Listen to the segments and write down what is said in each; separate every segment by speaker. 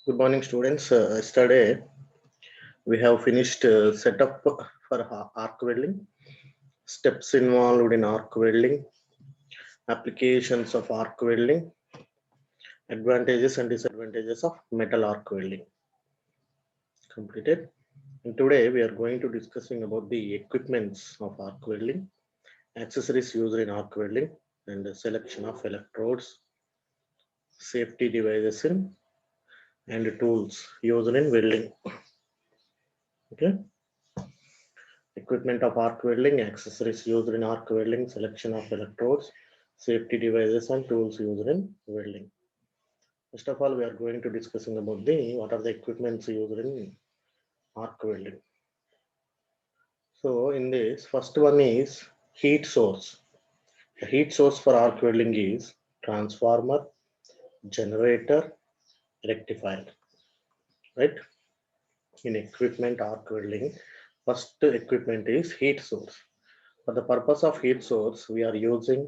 Speaker 1: Good morning, students. Yesterday we have finished setup for arc welding, steps involved in arc welding, applications of arc welding, advantages and disadvantages of metal arc welding. Completed. And today we are going to discussing about the equipments of arc welding, accessories used in arc welding, and the selection of electrodes, safety devices in, and tools used in welding. Okay. Equipment of arc welding, accessories used in arc welding, selection of electrodes, safety devices and tools used in welding. First of all, we are going to discussing about the what are the equipments used in arc welding. So in this, first one is heat source. The heat source for arc welding is transformer, generator, rectifier. Right? In equipment arc welding, first equipment is heat source. For the purpose of heat source, we are using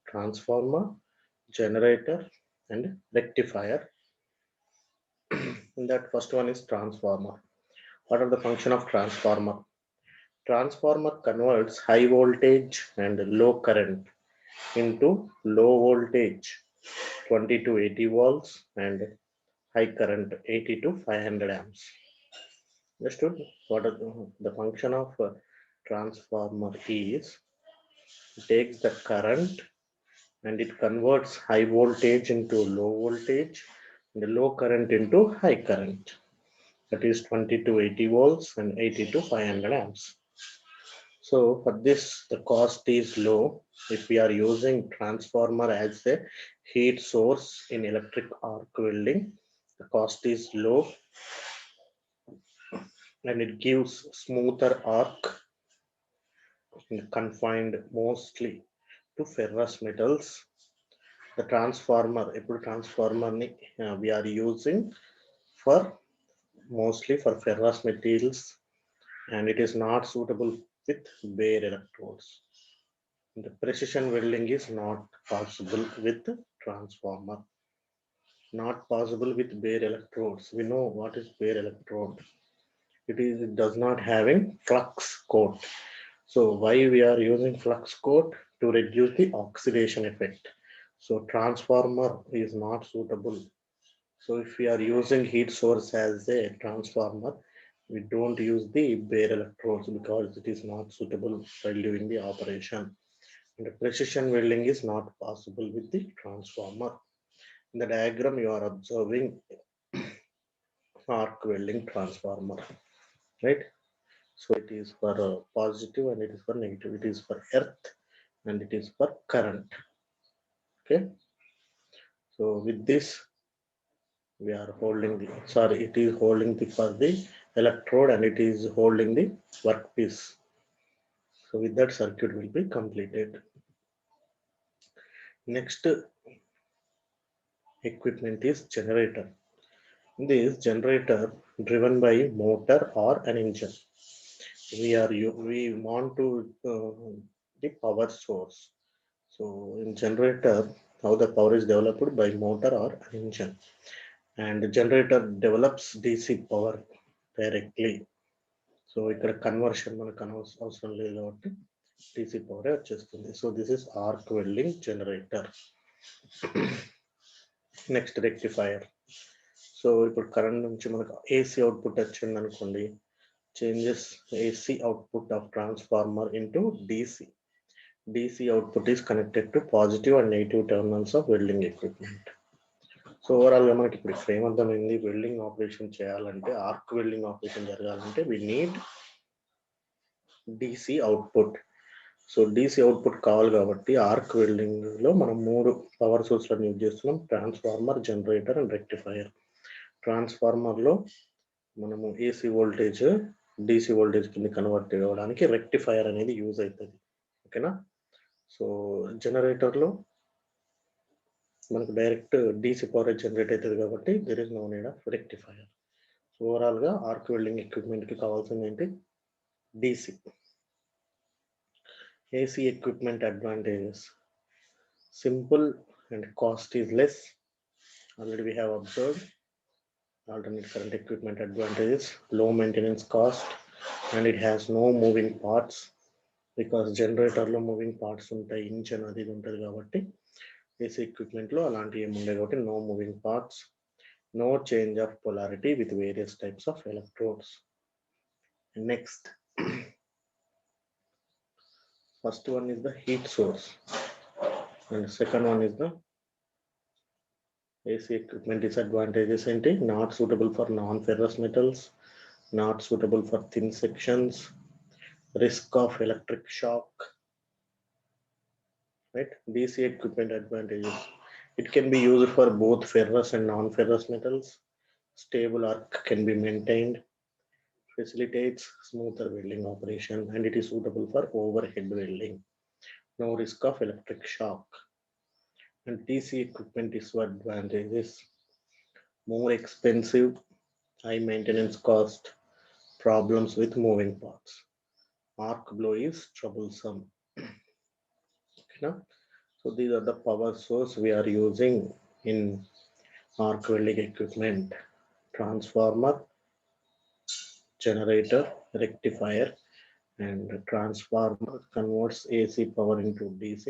Speaker 1: transformer, generator, and rectifier. That first one is transformer. What are the function of transformer? Transformer converts high voltage and low current into low voltage 20 to 80 volts and high current 80 to 500 amps. Understood? What are the function of transformer is it takes the current and it converts high voltage into low voltage and low current into high current, that is 20 to 80 volts and 80 to 500 amps. So for this the cost is low if we are using transformer as a heat source in electric arc welding. The cost is low and it gives smoother arc and confined mostly to ferrous metals. The transformer, ఇప్పుడు transformer ని we are using for mostly for ferrous materials and it is not suitable with bare electrodes. The precision welding is not possible with transformer. Not possible with bare electrodes. We know what is bare electrode. It does not having flux coat. So why we are using flux coat? To reduce the oxidation effect. So transformer is not suitable. So if we are using heat source as a transformer, we don't use the bare electrodes because it is not suitable while doing the operation. And the precision welding is not possible with the transformer. In the diagram you are observing arc welding transformer, right? So it is for positive and it is for negative. It is for earth and it is for current. Okay. So with this we are holding the it is holding the for the electrode and it is holding the workpiece. So with that circuit will be completed. Next equipment is generator. This generator driven by motor or an engine. We want to the power source. So in generator, how the power is developed by motor or an engine, and the generator develops DC power directly. So ఇక్కడ conversion మనకు అవసరం లేదు కాబట్టి DC power వచ్చేస్తుంది. So this is arc welding generator. Next rectifier. So ఇప్పుడు current నుంచి మనకు AC output వచ్చింది అనుకోండి, changes AC output of transformer into DC. DC output is connected to positive and negative terminals of welding equipment. So ఓవరాల్గా మనకి ఇప్పుడు ఇక్కడ ఏమర్థమైంది, వెల్డింగ్ ఆపరేషన్ చేయాలంటే ఆర్క్ వెల్డింగ్ ఆపరేషన్ జరగాలంటే we need DC output. So DC output కావాలి కాబట్టి arc వెల్డింగ్లో మనం 3 పవర్ సోర్స్లను యూజ్ చేస్తున్నాం: ట్రాన్స్ఫార్మర్, జనరేటర్ అండ్ రెక్టిఫైయర్. ట్రాన్స్ఫార్మర్లో మనము AC వోల్టేజ్ DC వోల్టేజ్ కింద కన్వర్ట్ అవ్వడానికి రెక్టిఫైయర్ అనేది యూజ్ అవుతుంది. ఓకేనా. సో జనరేటర్లో మనకు డైరెక్ట్ DC పవర్ జనరేట్ అవుతుంది కాబట్టి there is no need of rectifier. So ఓవరాల్గా ఆర్క్ వెల్డింగ్ ఎక్విప్మెంట్కి కావాల్సింది ఏంటి? DC. AC equipment advantages: simple and cost is less. Already we have observed. Alternate current equipment advantages, low maintenance cost, and it has no moving parts because జనరేటర్లో moving parts ఉంటాయి, engine అది ఇది ఉంటుంది కాబట్టి AC ఎక్విప్మెంట్లో అలాంటివి ఏమి ఉండవు కాబట్టి no moving parts, no change of polarity with various types of electrodes. Next, first one is the heat source and second one is the AC equipment disadvantages ఏంటి, not suitable for non-ferrous metals, not suitable for thin sections, risk of electric shock, right? DC equipment advantages, it can be used for both ferrous and non-ferrous metals, stable arc can be maintained, facilitates smoother welding operation, and it is suitable for overhead welding, no risk of electric shock. And DC equipment disadvantages, more expensive, high maintenance cost, problems with moving parts, arc blow is troublesome. Okay, now, so these are the power source we are using in arc welding equipment: transformer, generator, rectifier, and transformer converts AC power into DC.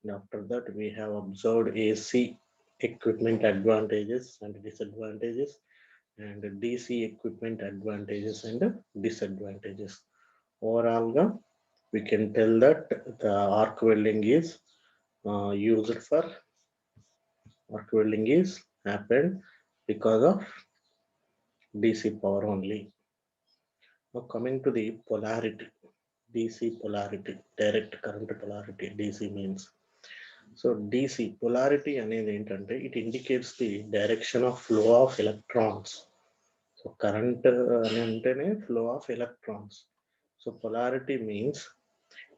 Speaker 1: And after that, we have observed AC equipment advantages and disadvantages, and DC equipment advantages and disadvantages. Overall, we can tell that the arc welding is used for arc welding is happened because of DC power only. Now coming to the polarity, DC polarity, direct current polarity, DC means. So DC polarity అనేది ఏంటంటే it indicates the direction of flow of electrons. So current అని అంటేనే flow of electrons. So polarity means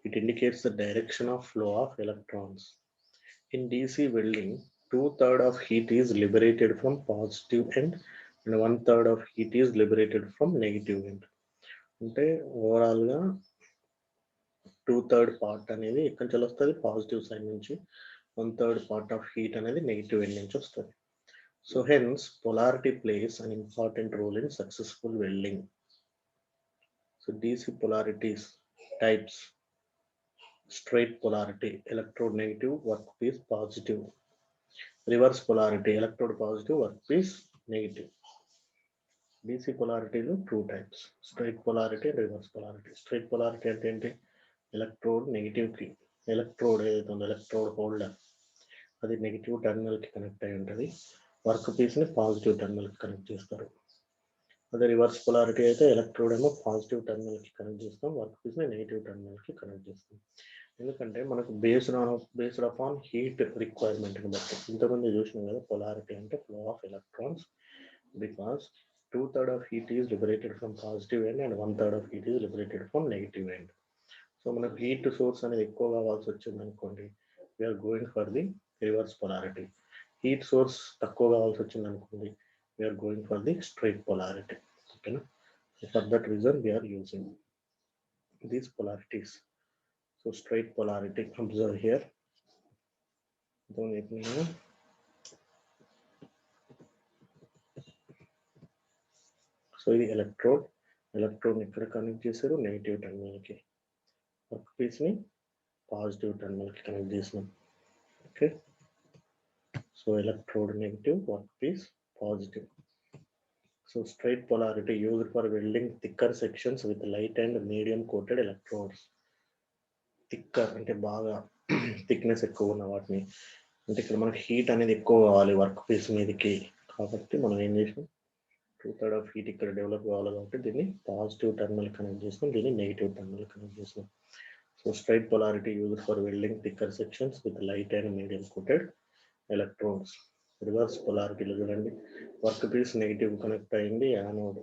Speaker 1: it indicates the direction of flow of electrons. In DC welding, 2/3 of heat is liberated from positive end and 1/3 of heat is liberated from negative end. అంటే ఓవరాల్గా 2/3 part అనేది ఎక్కడి నుంచి వస్తుంది, positive side నుంచి, 1/3 part of heat అనేది negative end నుంచి వస్తుంది. So hence polarity plays an important role in successful welding. So DC polarities types: straight polarity, electrode negative, workpiece positive; reverse polarity, electrode positive, workpiece negative. DC polarity is two types: straight polarity and reverse polarity. Straight polarity అంటే ఏంటి, electrode negative కి, electrode ఏదైతే ఉందో electrode holder అది negative terminal కి connect అయి ఉంటుంది, work piece ని పాజిటివ్ టర్మినల్ కి కనెక్ట్ చేస్తారు. అదే రివర్స్ పొలారిటీ అయితే ఎలక్ట్రోడ్ ఏమో పాజిటివ్ టర్మినల్ కి కనెక్ట్ చేస్తాం, వర్క్ పీస్ ని నెగిటివ్ టర్మినల్ కి కనెక్ట్ చేస్తాం. ఎందుకంటే మనకు బేస్డ్ అపాన్ హీట్ రిక్వైర్మెంట్ ని బట్టి. ఇంతకుముందు చూసినాం కదా, పొలారిటీ అంటే flow of electrons, because 2/3 of heat is liberated from positive end and 1/3 of heat is liberated from negative end. So మనకు హీట్ సోర్స్ అనేది ఎక్కువ కావాల్సి వచ్చింది అనుకోండి, we're going for the reverse polarity. Heat source తక్కువ కావాల్సి వచ్చింది అనుకోండి, we're going for the straight polarity. ఓకేనా, for that reason we're using these polarities. So straight polarity observe here. So ఇది ఎలక్ట్రోడ్, ఎలక్ట్రోడ్ ఇక్కడ కనెక్ట్ చేశారు నెగిటివ్ టర్మినల్కి, work పీస్ని పాజిటివ్ టర్మినల్కి కనెక్ట్ చేసినాం. Okay, so electrode negative, work piece positive. So straight polarity used for welding thicker sections with light and medium coated electrodes. Thicker అంటే బాగా thickness ఎక్కువ ఉన్న వాటిని, అంటే ఇక్కడ మనకి హీట్ అనేది ఎక్కువ కావాలి వర్క్ పీస్ మీదకి, కాబట్టి మనం ఏం చేసినాం, 2/3 of heat ఇక్కడ డెవలప్ కావాలి కాబట్టి దీన్ని పాజిటివ్ టర్మినల్ కనెక్ట్ చేసినాం, దీన్ని నెగిటివ్ టర్మినల్ కనెక్ట్ చేసినాం. So straight polarity used for welding thicker sections with light and medium coated electrodes. Reverse పొలారిటీలో చూడండి, వర్క్ పీస్ నెగిటివ్ కనెక్ట్ అయింది, యానోడ్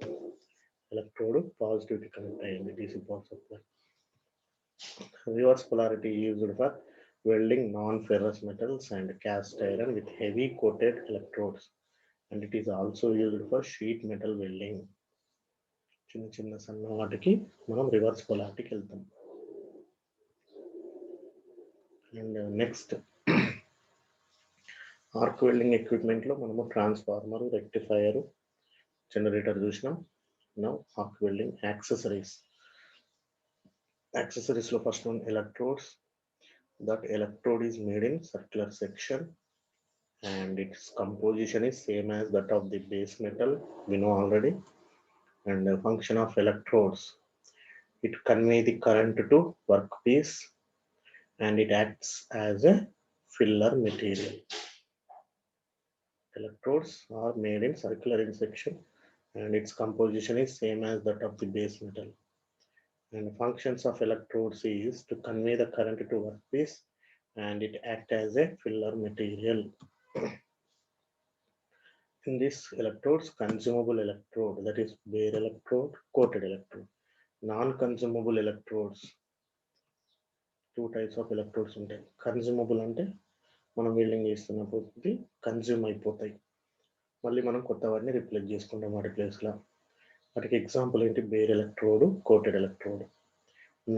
Speaker 1: ఎలక్ట్రోడ్ పాజిటివ్ కి కనెక్ట్ అయింది, DC power supply. Reverse polarity used for welding non-ferrous metals and cast iron with heavy coated electrodes, and it is also used for sheet metal welding. చిన్న చిన్న సన్న వాటికి మనం reverse పొలారిటీకి వెళ్తాం. And next, arc welding ఎక్విప్మెంట్లో మనము transformer, rectifier, generator చూసినాం. Now arc welding accessories. Accessories lo first one electrodes. That electrode is made in circular section and its composition is same as that of the base metal, we know already. And the function of electrodes, it convey the current to workpiece and it acts as a filler material. Electrodes are made in circular in section and its composition is same as that of the base metal. And the functions of electrodes is to convey the current to workpiece and it act as a filler material. In this electrodes, consumable electrode, that is bare electrode, coated electrode. Non-consumable electrodes, two types of electrodes ఉంటాయి. Consumable అంటే మనం welding చేస్తున్నప్పుడు consume అయిపోతాయి, మళ్ళీ మనం కొత్త వాటిని replace చేసుకుంటాం వాటి ప్లేస్లో. వాటికి ఎగ్జాంపుల్ ఏంటి? Bare electrode, coated electrode.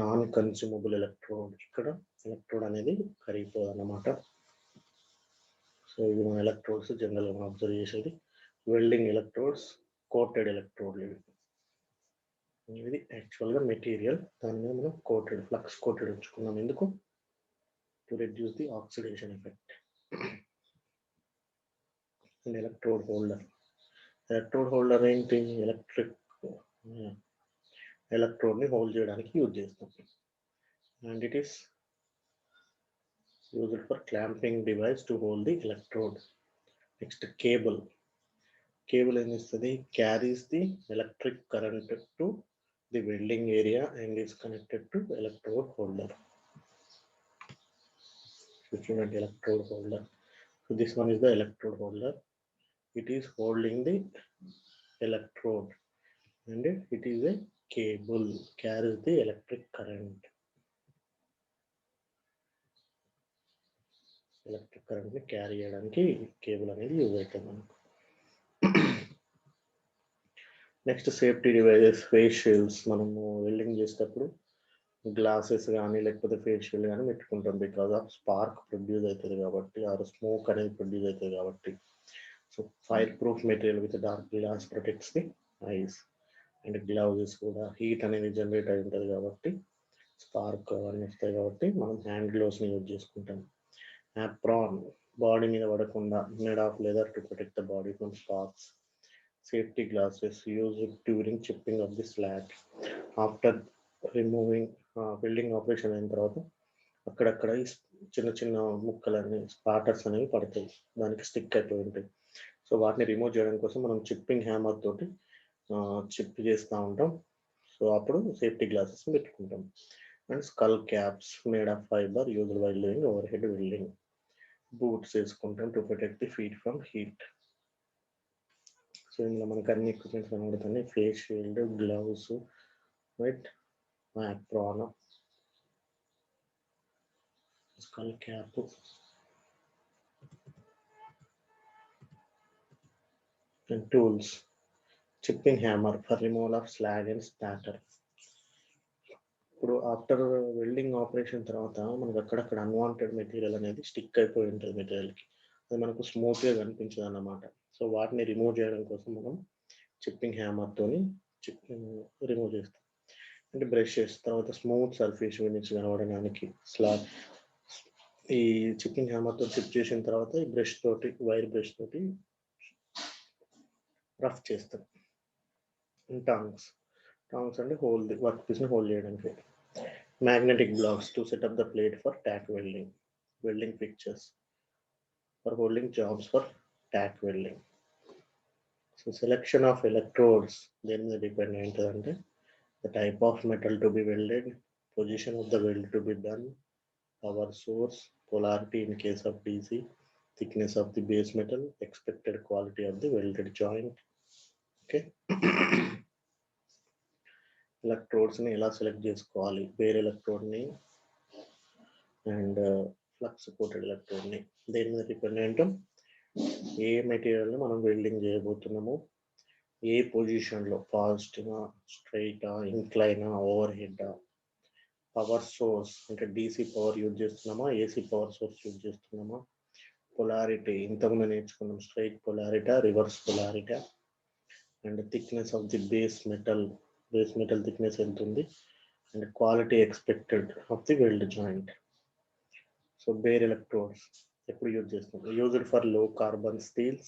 Speaker 1: Non consumable electrode, ఇక్కడ ఎలక్ట్రోడ్ అనేది కరిగిపోదు అన్నమాట. సో ఇవి మన ఎలక్ట్రోడ్స్ జనరల్గా మనం అబ్జర్వ్ చేసేది. వెల్డింగ్ ఎలక్ట్రోడ్స్, కోటెడ్ ఎలక్ట్రోడ్లు ఇవి. ఇది యాక్చువల్గా మెటీరియల్, దాని మీద మనం కోటెడ్, ఫ్లక్స్ కోటెడ్ ఉంచుకున్నాం. ఎందుకు? To reduce the oxidation effect. And electrode holder. Electrode holder ఏంటి? ఎలక్ట్రోడ్ని హోల్డ్ చేయడానికి యూజ్ చేస్తాం. And it is used for clamping device to hold the electrode. Next, cable. Cable carries the electric current to the welding area and is connected to electrode holder. Electrode holder. So this one is the electrode holder. It is holding the electrode and it is a cable, carries the electric current. Electric కరెంట్ని carry చేయడానికి cable అనేది use అవుతుంది మనకు. Next safety devices, face shields. మనము welding చేసేటప్పుడు glasses కానీ లేకపోతే face shield కానీ పెట్టుకుంటాం, బికాజ్ ఆఫ్ స్పార్క్ ప్రొడ్యూస్ అవుతుంది కాబట్టి, ఆర్ స్మోక్ అనేది ప్రొడ్యూస్ అవుతుంది కాబట్టి. So fire proof material with dark glass protects the ice. And gloves కూడా, హీట్ అనేది జనరేట్ అయి ఉంటుంది కాబట్టి, స్పార్క్ అవన్నీ వస్తాయి కాబట్టి మనం హ్యాండ్ గ్లౌస్ని యూజ్ చేసుకుంటాం. Apron, body మీద పడకుండా, made of leather to protect the body from sparks. Safety glasses used during chipping of the slag. After removing welding operation అయిన తర్వాత అక్కడక్కడ చిన్న చిన్న ముక్కలన్నీ స్పాటర్స్ అనేవి పడతాయి, దానికి స్టిక్ అయిపోయి ఉంటాయి. సో వాటిని రిమూవ్ చేయడం కోసం మనం చిప్పింగ్ హ్యామర్ తోటి చిప్ చేస్తూ ఉంటాం. సో అప్పుడు సేఫ్టీ గ్లాసెస్ పెట్టుకుంటాం. And skull caps made of fibre used while doing overhead welding. Boots వేసుకుంటాం to protect the feet from heat. So ఇందులో మనకు అన్ని ఎక్విప్మెంట్స్ కనబడుతున్నాయి. Face shield, gloves, right, apron, skull cap, and tools. Chipping hammer for removal of slag and spatter. ఇప్పుడు after welding operation తర్వాత మనకు అక్కడక్కడ unwanted material అనేది స్టిక్ అయిపోయి ఉంటుంది మెటీరియల్కి, అది మనకు స్మూత్గా కనిపించదు అన్నమాట. సో వాటిని రిమూవ్ చేయడం కోసం మనం చిప్పింగ్ హ్యామర్తో రిమూవ్ చేస్తాం. అంటే బ్రషెస్, తర్వాత స్మూత్ సర్ఫేస్ ఫినిష్ కనబడడానికి స్లాబ్ ఈ చిప్పింగ్ హ్యామర్తో చిప్ చేసిన తర్వాత ఈ బ్రష్ తోటి, వైర్ బ్రష్ తోటి రఫ్ చేస్తాం. టాంగ్స్ అంటే హోల్డ్, వర్క్ పీస్ని హోల్డ్ చేయడానికి. Magnetic blocks to set up the plate for tack welding. Welding fixtures for holding jobs for tack welding. So selection of electrodes then dependent on the type of metal to be welded, position of the weld to be done, power source, polarity in case of DC, thickness of the base metal, expected quality of the welded joint. Okay. ఎలక్ట్రోడ్స్ని ఎలా select చేసుకోవాలి? Bare ఎలక్ట్రోడ్ని and flux coated ఎలక్ట్రోడ్ని. దేని మీద dependent? ఏ మెటీరియల్ని మనం welding చేయబోతున్నాము, ఏ పొజిషన్లో, పాజిటివా, స్ట్రైటా, ఇంక్లైనా, ఓవర్ హెడ్డా, పవర్ సోర్స్ అంటే డీసీ పవర్ యూజ్ చేస్తున్నామా, ఏసీ పవర్ సోర్స్ యూజ్ చేస్తున్నామా, పొలారిటీ ఇంతకుముందు నేర్చుకున్నాం, స్ట్రైట్ పొలారిటా, రివర్స్ పొలారిటా, and the thickness of the base metal thickness ఎంత ఉంది, and quality expected of the weld joint. So bare electrodes ఎప్పుడు యూజ్ చేస్తాం, used for low carbon steels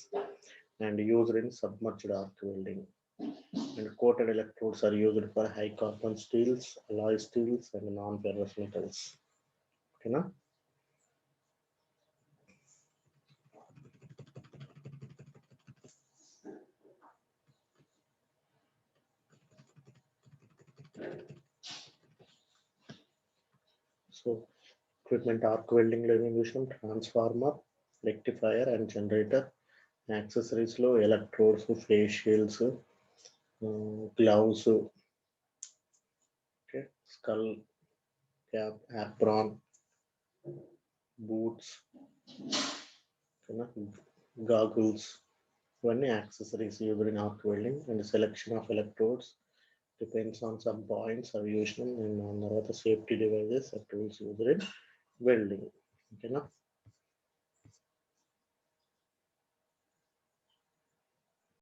Speaker 1: and used in submerged arc welding, and coated electrodes are used for high carbon steels, alloy steels and non-ferrous metals. Okay na? So equipment arc welding లో ఏమేమి చూసాం, transformer, rectifier and generator. Accessories లో electrodes, facials, gloves, skull cap, apron, boots, goggles, ఇవన్నీ accessories used in arc welding. And selection of electrodes depends on some points అవి చూసినాం. And దాని తర్వాత safety devices, tools used in welding. ఓకేనా?